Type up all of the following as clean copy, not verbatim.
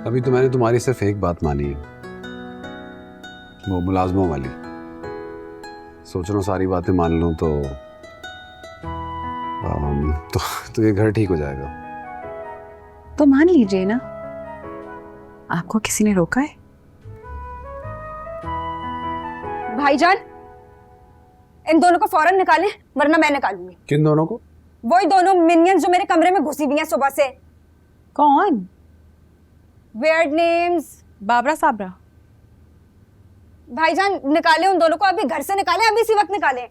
अभी तो मैंने तुम्हारी सिर्फ एक बात मानी है, वो मुलाजमों वाली। सोच रहा हूँ सारी बातें मान लूँ तो ये घर ठीक हो जाएगा। तो मान लीजिए ना, आपको किसी ने रोका है? भाईजान, इन दोनों को फौरन निकालें वरना मैं निकालूंगी। किन दोनों को? वही दोनों मिनियंस जो मेरे कमरे में घुसी हुई हैं सुबह से। कौन? Weird names. बाबरा साबरा। भाईजान निकालें उन दोनों को, अभी घर से निकालें, अभी इसी वक्त निकालें।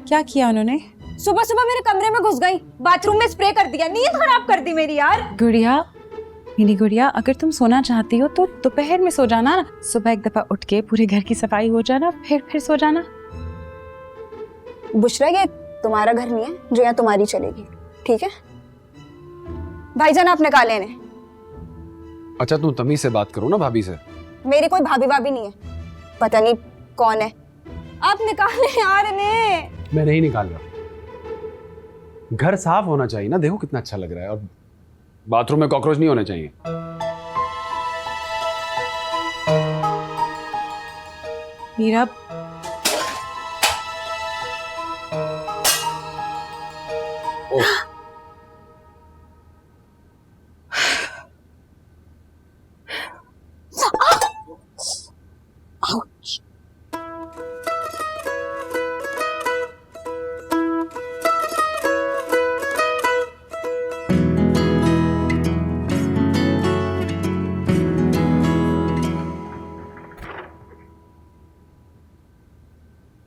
क्या किया उन्होंने? सुबह सुबह मेरे कमरे में घुस गई, बाथरूम में स्प्रे कर दिया, नींद खराब कर दी मेरी यार। गुड़िया, मेरी गुड़िया, अगर तुम सोना चाहती हो तो दोपहर में सो जाना ना। सुबह एक दफा उठ के पूरे घर की सफाई हो जाना, फिर सो जाना। बुशरा, ये तुम्हारा घर नहीं है जो यहाँ तुम्हारी चलेगी, ठीक है? भाईजान आप निकालें इन्हें। अच्छा तुम तमीज से बात करो ना भाभी से। मेरी कोई भाभी भाभी नहीं है, पता नहीं कौन है। आप निकालें यार इन्हें। मैं नहीं निकाल रहा, घर साफ होना चाहिए ना। देखो कितना अच्छा लग रहा है, और बाथरूम में कॉकरोच नहीं होने चाहिए। मीरा,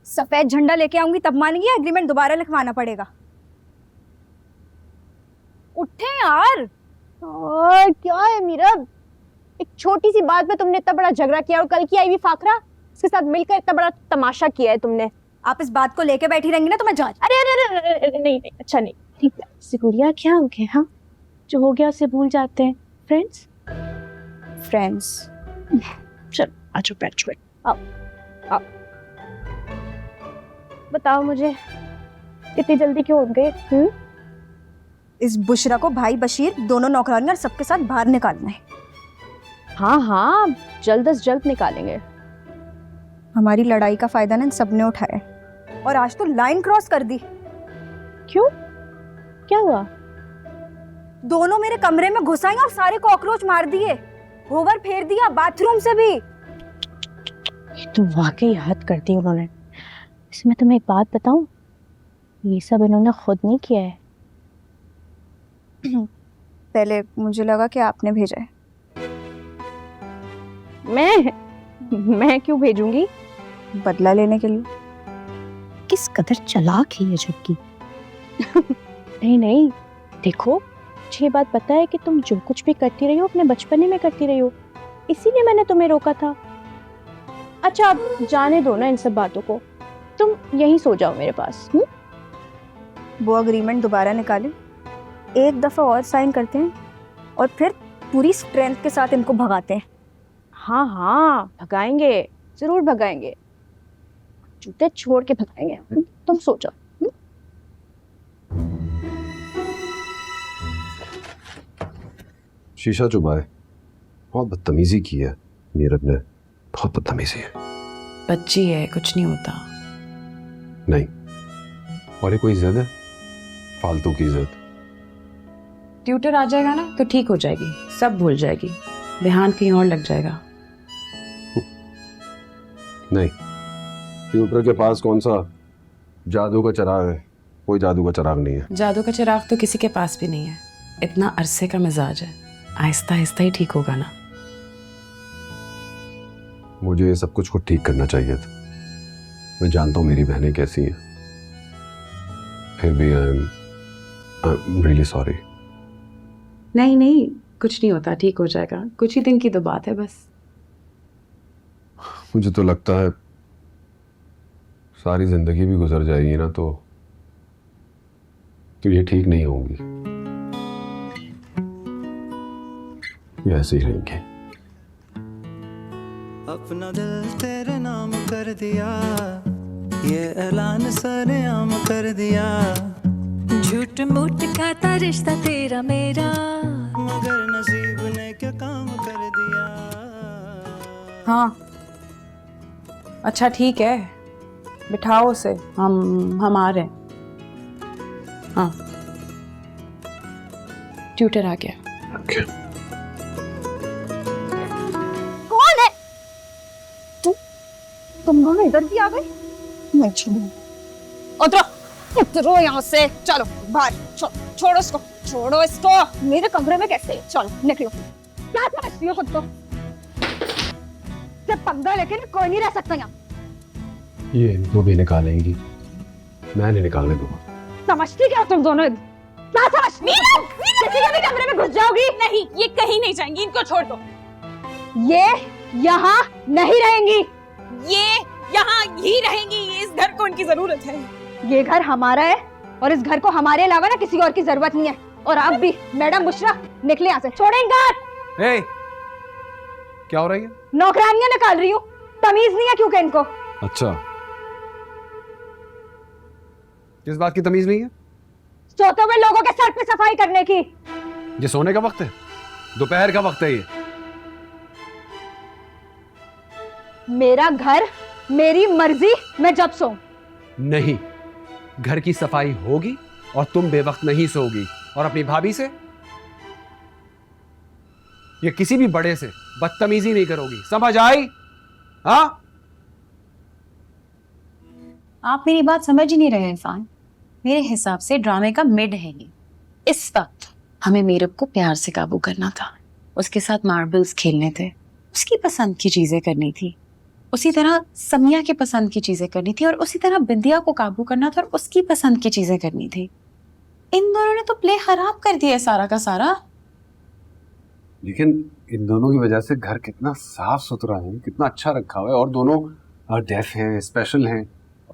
सफेद झंडा लेके आऊंगी तब मानेंगी, एग्रीमेंट दोबारा लिखवाना पड़ेगा। उठे यार। और क्या है मीरा, एक छोटी सी बात पे तुमने इतना बड़ा झगड़ा किया, और कल की आई हुई फाकरा, उसके साथ मिलकर इतना बड़ा तमाशा किया है तुमने। आप इस बात को लेके बैठी रहेंगी ना तो मैं जांच। अरे अरे अरे, अरे, अरे नहीं नहीं, अच्छा नहीं, ठीक है। सिकुड़िया क्या हो गया? हाँ, जो हो गया उसे भूल जाते हैं। फ्रेंड्स चलो आजो बैठ आओ आओ। बताओ मुझे, इतनी जल्दी क्यों उठ गए? इस बुशरा को भाई बशीर, दोनों नौकरानियां और सबके साथ बाहर निकालना है। हाँ हाँ, जल्द से जल्द निकालेंगे। हमारी लड़ाई का फायदा ना इन सबने उठाया है, और आज तो लाइन क्रॉस कर दी। क्यों, क्या हुआ? दोनों मेरे कमरे में घुस आई और सारे कॉकरोच मार दिए, होवर फेर दिया बाथरूम से भी। ये तो वाकई हद कर दी उन्होंने। इसमें तुम्हें एक बात बताऊं, ये सब इन्होंने खुद नहीं किया है। पहले मुझे लगा कि आपने भेजा है। मैं क्यों भेजूंगी? बदला लेने के लिए। किस कदर चालाक है ये झुक्की। नहीं नहीं, देखो मुझे ये बात पता है कि तुम जो कुछ भी करती रही हो अपने बचपने में करती रही हो, इसीलिए मैंने तुम्हें रोका था। अच्छा अब जाने दो ना इन सब बातों को, तुम यहीं सो जाओ मेरे पास। वो एग्रीमेंट दोबारा निकालें, एक दफा और साइन करते हैं, और फिर पूरी स्ट्रेंथ के साथ इनको भगाते हैं। हाँ हाँ भगाएंगे, जरूर भगाएंगे, जूते छोड़ के भगाएंगे। तुम सो जाओ। शीशा चुभाए, बहुत बदतमीजी की है नीरज ने, बहुत बदतमीजी है। बच्ची है, कुछ नहीं होता। नहीं, और ये कोई जिद है, फालतू की जिद। ट्यूटर आ जाएगा ना तो ठीक हो जाएगी, सब भूल जाएगी, ध्यान कहीं और लग जाएगा। नहीं, ट्यूटर के पास कौन सा जादू का चिराग है? कोई जादू का चिराग नहीं है। जादू का चिराग तो किसी के पास भी नहीं है। इतना अरसे का मिजाज है, आहिस्ता आहिस्ता ही ठीक होगा ना। मुझे ये सब कुछ को ठीक करना चाहिए था। मैं जानता हूँ मेरी बहनें कैसी हैं, फिर भी आई एम रियली सॉरी। नहीं नहीं, कुछ नहीं होता, ठीक हो जाएगा, कुछ ही दिन की तो बात है बस। मुझे तो लगता है सारी जिंदगी भी गुजर जाएगी ना तो ये ठीक नहीं होंगी, ये ऐसे ही रहेंगे। अपना दिल तेरे नाम कर दिया, ये ऐलान सरेआम कर दिया। झूठ मूठ का था रिश्ता तेरा मेरा, मगर नसीब ने क्यों हाँ अच्छा ठीक है, बिठाओ उसे, हम आ रहे हैं। हाँ ट्यूटर आ गया। ओके कौन है तुम दोनों इधर भी आ गए? मैं छोड़ू, उतरो उतरो यहाँ से, चलो बाहर, छोड़ो इसको, छोड़ो इसको। मेरे कमरे में कैसे? चलो निकलो। क्या समझती हो खुद को? जब पंगा लेके ना कोई नहीं रह सकता यहाँ। ये इनको भी निकालेंगी, मैं नहीं निकालने दूंगा। समझती क्या हो तुम दोनों? क्या समझती हो? किसी के भी कमरे में घुस जाओगी? नहीं ये कहीं नहीं जाएंगी, इनको छोड़ दो। ये यहाँ नहीं रहेंगी, ये यहाँ ही रहेंगी, इस घर को उनकी जरूरत है। ये घर हमारा है और इस घर को हमारे अलावा ना किसी और की जरूरत नहीं है। और आप भी मैडम बुशरा निकले यहाँ से, छोड़ें घर। हे, क्या हो रही है? नौकरानियां निकाल रही हूँ, तमीज नहीं है क्योंकि इनको। अच्छा, किस बात की तमीज नहीं है? सोते हुए लोगों के सर पे सफाई करने की। ये सोने का वक्त है, दोपहर का वक्त है ये। मेरा घर, मेरी मर्जी, मैं जब सोऊं। नहीं, घर की सफाई होगी और तुम बेवक्त नहीं सोगी। और अपनी भाभी से या किसी भी बड़े से बदतमीजी नहीं करोगी, समझ आई? हाँ, आप मेरी बात समझ ही नहीं रहे इरफान। मेरे हिसाब से ड्रामे का मिड है ये। इस वक्त हमें मीरब को प्यार से काबू करना था, उसके साथ मार्बल्स खेलने थे, उसकी पसंद की चीजें करनी थी, उसी तरह समिया के पसंद की चीजें करनी थी, और उसी तरह बिंदिया को काबू करना था और उसकी पसंद की चीजें करनी थी। इन दोनों ने तो प्ले खराब कर दिया है सारा का सारा। लेकिन इन दोनों की वजह से घर कितना साफ सुथरा है, कितना अच्छा रखा हुआ है। और दोनों डेफ हैं, स्पेशल हैं।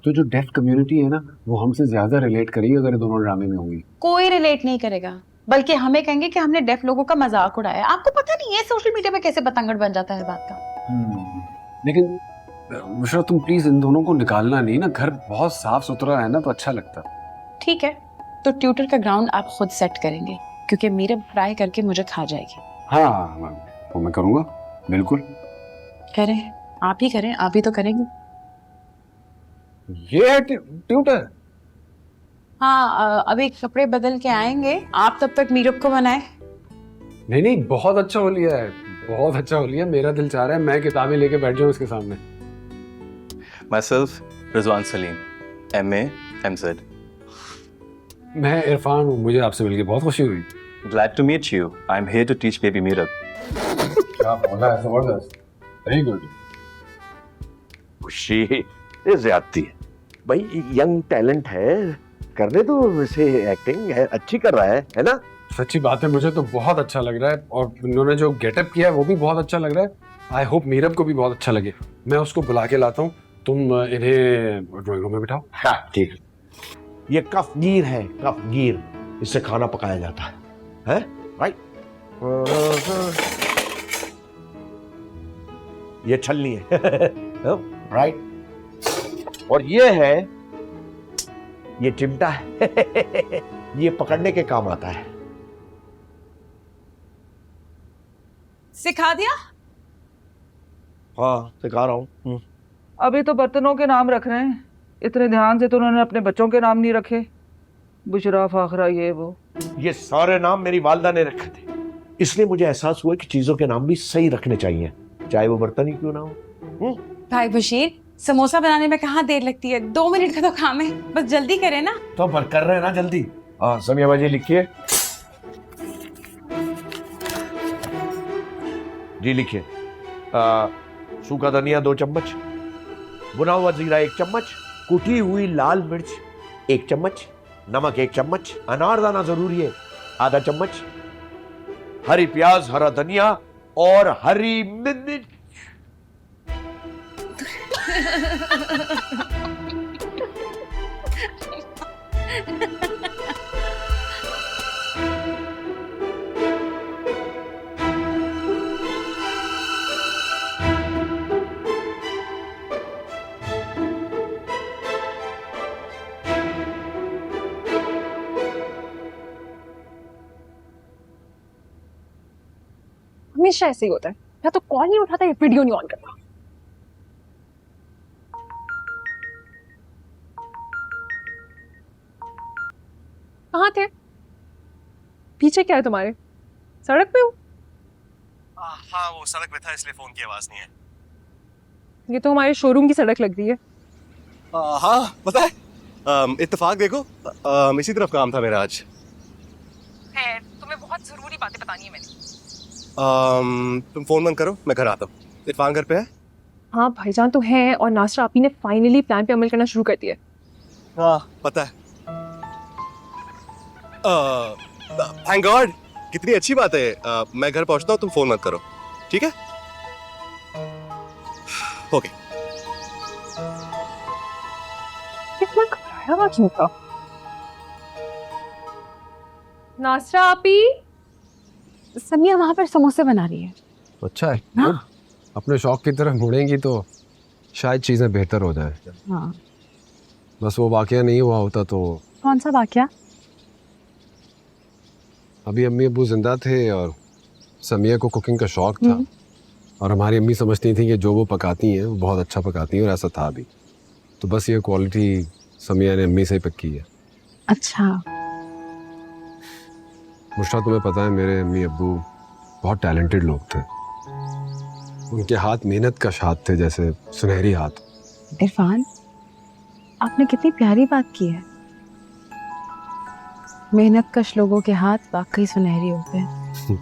तो जो डेफ कम्युनिटी है ना, वो हमसे ज्यादा रिलेट करेगी अगर ये दोनों ड्रामे में होंगी। कोई रिलेट नहीं करेगा, बल्कि हमें कहेंगे कि हमने डेफ लोगों का मजाक उड़ाया। आपको पता नहीं है सोशल मीडिया पे कैसे पतंगड़ बन जाता है बात का। लेकिन मुशरा, तुम प्लीज इन दोनों को निकालना नहीं ना, घर बहुत साफ सुथरा है ना, तो अच्छा लगता। ठीक है, तो ट्यूटर का ग्राउंड आप खुद सेट करेंगे, क्योंकि मीरब फ्राई करके मुझे खा जाएगी। हाँ, वो मैं करूंगा, बिल्कुल करें, आप ही करें, आप ही तो करेंगे। ये है ट्यूटर। हाँ अभी कपड़े बदल के आएंगे, आप तब तक मीरब को बनाए। नहीं नहीं, बहुत अच्छा हो लिया है, बहुत अच्छा हो लिया। मेरा दिल चाह रहा है मैं किताबें लेके बैठ जाऊं इसके सामने। Myself, Rizwan Salim, MA, MZ. मैं इरफान हूँ, मुझे आपसे मिलके बहुत खुशी हुई। Glad to meet you. I'm here to teach baby Meerab. क्या बोला है, जबरदस्त, वेरी गुड। खुशी ये ज्यादती है भाई, यंग टैलेंट है, करने दो वैसे, एक्टिंग है अच्छी कर रहा है ना? सच्ची बात है, मुझे तो बहुत अच्छा लग रहा है। और उन्होंने जो गेटअप किया है वो भी बहुत अच्छा लग रहा है। आई होप मीरब को भी बहुत अच्छा लगे। मैं उसको बुला के लाता हूँ, तुम इन्हें ड्राइंग रूम में बिठाओ। हाँ ठीक है। ये कफगीर है, कफगीर, इससे खाना पकाया जाता है राइट? ये छलनी है राइट? और ये है, ये चिमटा है ये पकड़ने के काम आता है। सिखा दिया? हाँ सिखा रहा हूँ। अभी तो बर्तनों के नाम रख रहे हैं, इतने ध्यान से तो उन्होंने अपने बच्चों के नाम नहीं रखे। बुशरा, फाखरा, ये वो। ये सारे नाम मेरी वालदा ने रखे थे, इसलिए मुझे एहसास हुआ कि चीजों के नाम भी सही रखने चाहिए, चाहे वो बर्तन ही क्यों ना हो। भाई बशीर, समोसा बनाने में कहाँ देर लगती है, 2 मिनट का तो काम है, बस जल्दी करें ना। तो कर रहे हैं ना जल्दी। हाँ समिया बाजी लिखिए जी, लिखिए। सूखा धनिया 2 चम्मच, भुना हुआ जीरा 1 चम्मच, कुटी हुई लाल मिर्च 1 चम्मच, नमक 1 चम्मच, अनारदाना जरूरी है आधा चम्मच, हरी प्याज, हरा धनिया और हरी मिर्च। हमेशा ऐसे ही होता है, या तो कॉल नहीं उठाता या वीडियो नहीं ऑन करता। कहाँ थे? पीछे क्या है तुम्हारे? सड़क पे हो? हाँ, वो सड़क पे था इसलिए फोन की आवाज नहीं है। ये तो हमारे शोरूम की सड़क लग रही है। हाँ पता है, इत्तेफाक देखो, इसी तरफ काम था मेरा आज। है, तुम्हें बहुत जरूरी बातें बतानी है मैंने। तुम फोन बंद करो, मैं घर आता हूँ। इरफान घर पे है? हाँ भाईजान तो है, और नासरा आपी ने फाइनली प्लान पे अमल करना शुरू कर दिया है। हाँ पता है। थैंक गॉड, कितनी अच्छी बात है। मैं घर पहुंचता हूँ, तुम फोन मत करो, ठीक है? ओके। कितना घबराया हुआ क्यों था? नासरा आपी, समिया वहां पर समोसे बना रही है। अच्छा है। गुड। अपने शौक की तरफ मुड़ेंगी तो शायद चीज़ें बेहतर हो जाए। हाँ। बस वो वाकया नहीं हुआ होता तो। कौन सा वाकया? अभी अम्मी अब्बू जिंदा थे और समिया को कुकिंग का शौक था, और हमारी अम्मी समझती थी कि जो वो पकाती हैं वो बहुत अच्छा पकाती हैं, और ऐसा था भी। तो बस ये क्वालिटी समिया ने अम्मी से ही पक्की है। अच्छा। मुश्ता, तुम्हें पता है मेरे अम्मी अब्बू बहुत टैलेंटेड लोग थे। उनके हाथ मेहनत कश हाथ थे, जैसे सुनहरी हाथ। इरफान, आपने कितनी प्यारी बात की है। मेहनत कश लोगों के हाथ वाकई सुनहरी होते हैं।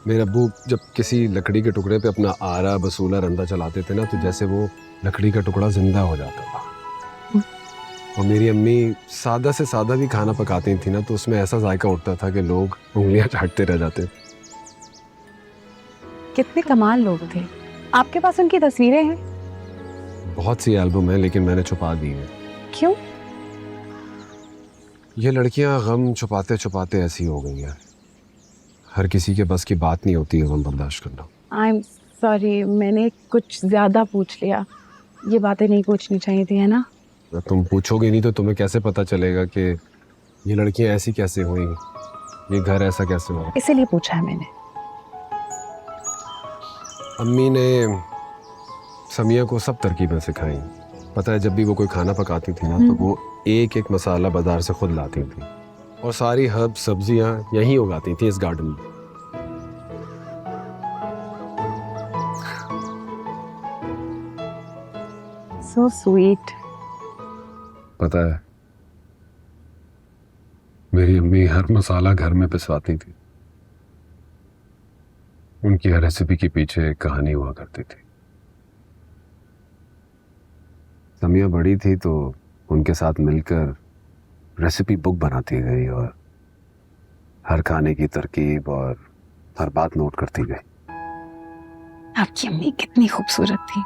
मेरे अब्बू जब किसी लकड़ी के टुकड़े पे अपना आरा बसूला रंदा चलाते थे ना, तो जैसे वो लकड़ी का टुकड़ा जिंदा हो जाता था। और मेरी अम्मी सादा से सादा भी खाना पकाती थी ना, तो उसमें ऐसा जायका उठता था कि लोग उंगलियां चाटते रह जाते। कितने कमाल लोग थे। आपके पास उनकी तस्वीरें हैं? बहुत सी एल्बम है, लेकिन मैंने छुपा दी है। क्यों? ये लड़कियां गम छुपाते छुपाते ऐसी हो गई हैं। हर किसी के बस की बात नहीं होती है गम बर्दाश्त करना। आई एम सॉरी, मैंने कुछ ज्यादा पूछ लिया। ये बातें नहीं पूछनी चाहिए थी, है ना? तुम पूछोगे नहीं तो तुम्हें कैसे पता चलेगा कि ये लड़कियां ऐसी कैसे हुई, ये घर ऐसा कैसे हुआ। इसीलिए पूछा है मैंने। अम्मी ने समिया को सब तरकीबें सिखाई। पता है, जब भी वो कोई खाना पकाती थी ना, तो वो एक एक मसाला बाजार से खुद लाती थी, और सारी हर्ब सब्जियां यहीं उगाती थी इस गार्डन में। So sweet. पता है, मेरी अम्मी हर मसाला घर में पिसवाती थी। उनकी हर रेसिपी के पीछे एक कहानी हुआ करती थी। समिया बड़ी थी तो उनके साथ मिलकर रेसिपी बुक बनाती गई, और हर खाने की तरकीब और हर बात नोट करती गई। आपकी अम्मी कितनी खूबसूरत थी।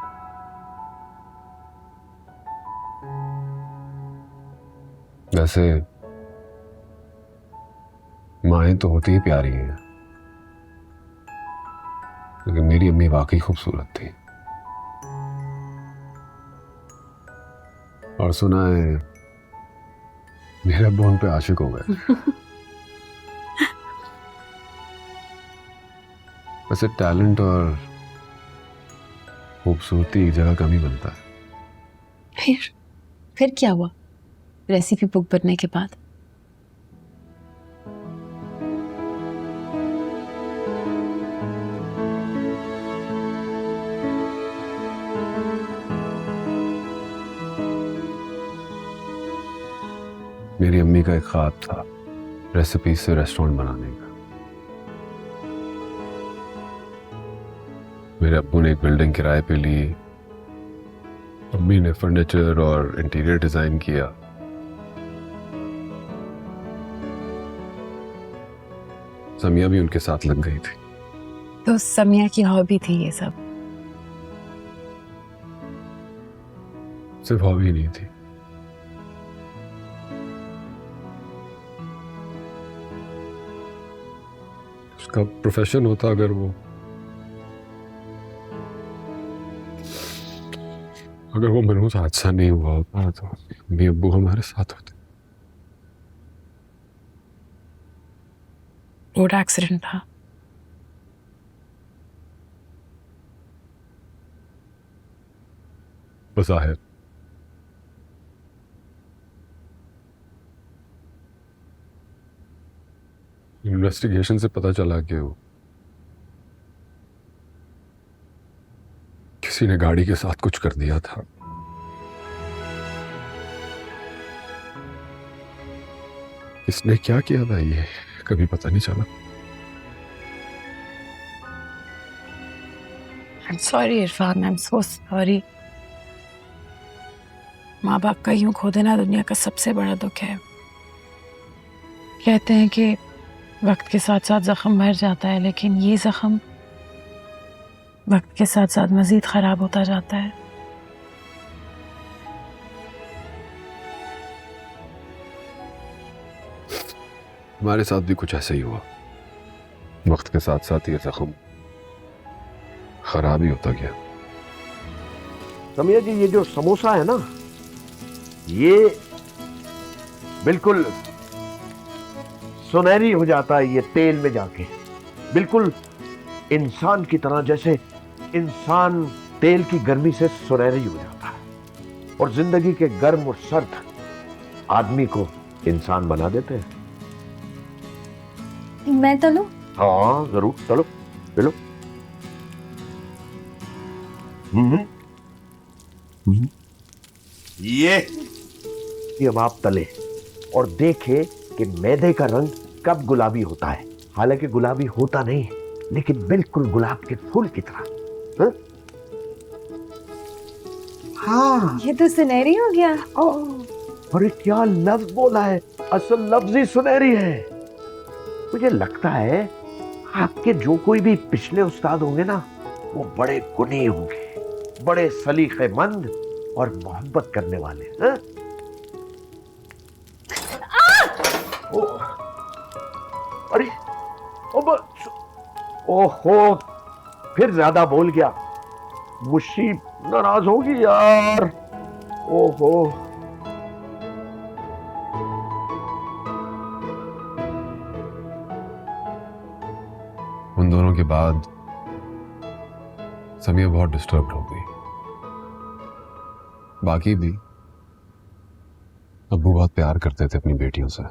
वैसे माएँ तो होती ही प्यारी हैं, लेकिन मेरी अम्मी वाकई खूबसूरत थी। और सुना है मेरे अब्बू उन पे आशिक हो गए। वैसे टैलेंट और खूबसूरती एक जगह कम ही बनता है। फिर क्या हुआ रेसिपी बुक बनने के बाद? मेरी अम्मी का एक ख्वाब था रेसिपी से रेस्टोरेंट बनाने का। मेरे अब्बू ने एक बिल्डिंग किराए पे ली, अम्मी ने फर्नीचर और इंटीरियर डिजाइन किया। समिया भी उनके साथ लग गई थी। तो समिया की हॉबी थी ये सब? सिर्फ हॉबी नहीं थी, उसका प्रोफेशन होता। अगर वो मनहूस हादसा नहीं हुआ होता तो अम्मी अब्बू हमारे साथ होते। रोड एक्सीडेंट था। बज़ाहिर इन्वेस्टिगेशन से पता चला कि वो किसी ने गाड़ी के साथ कुछ कर दिया था। किसने क्या किया था ये कभी पता नहीं चला। I'm sorry Irfan, I'm so sorry। माँ बाप का यूं खो देना दुनिया का सबसे बड़ा दुख है। कहते हैं कि वक्त के साथ साथ जख्म भर जाता है, लेकिन ये जख्म वक्त के साथ साथ मजीद खराब होता जाता है। हमारे साथ भी कुछ ऐसा ही हुआ। वक्त के साथ साथ ये जख्म खराब ही होता गया। समिया जी, ये जो समोसा है ना, ये बिल्कुल सुनहरी हो जाता है ये तेल में जाके, बिल्कुल इंसान की तरह, जैसे इंसान तेल की गर्मी से सुनहरी हो जाता है। और जिंदगी के गर्म और सर्द आदमी को इंसान बना देते हैं। मैं तलूं? हाँ जरूर, चलो चलो। ये अब आप तले और देखे कि मैदे का रंग कब गुलाबी होता है। हालांकि गुलाबी होता नहीं है, लेकिन बिल्कुल गुलाब के फूल की तरह। हाँ? हाँ, ये तो सुनहरी हो गया। अरे क्या लफ्ज बोला है, असल लफ्ज ही सुनहरी है। मुझे लगता है आपके जो कोई भी पिछले उस्ताद होंगे ना, वो बड़े गुणी होंगे, बड़े सलीकेमंद और मोहब्बत करने वाले। हाँ? अरे ओहो, फिर ज्यादा बोल गया। मुशी नाराज होगी यार। ओहो, उन दोनों के बाद समिया बहुत डिस्टर्ब हो गई। बाकी भी अब्बू बहुत प्यार करते थे अपनी बेटियों से।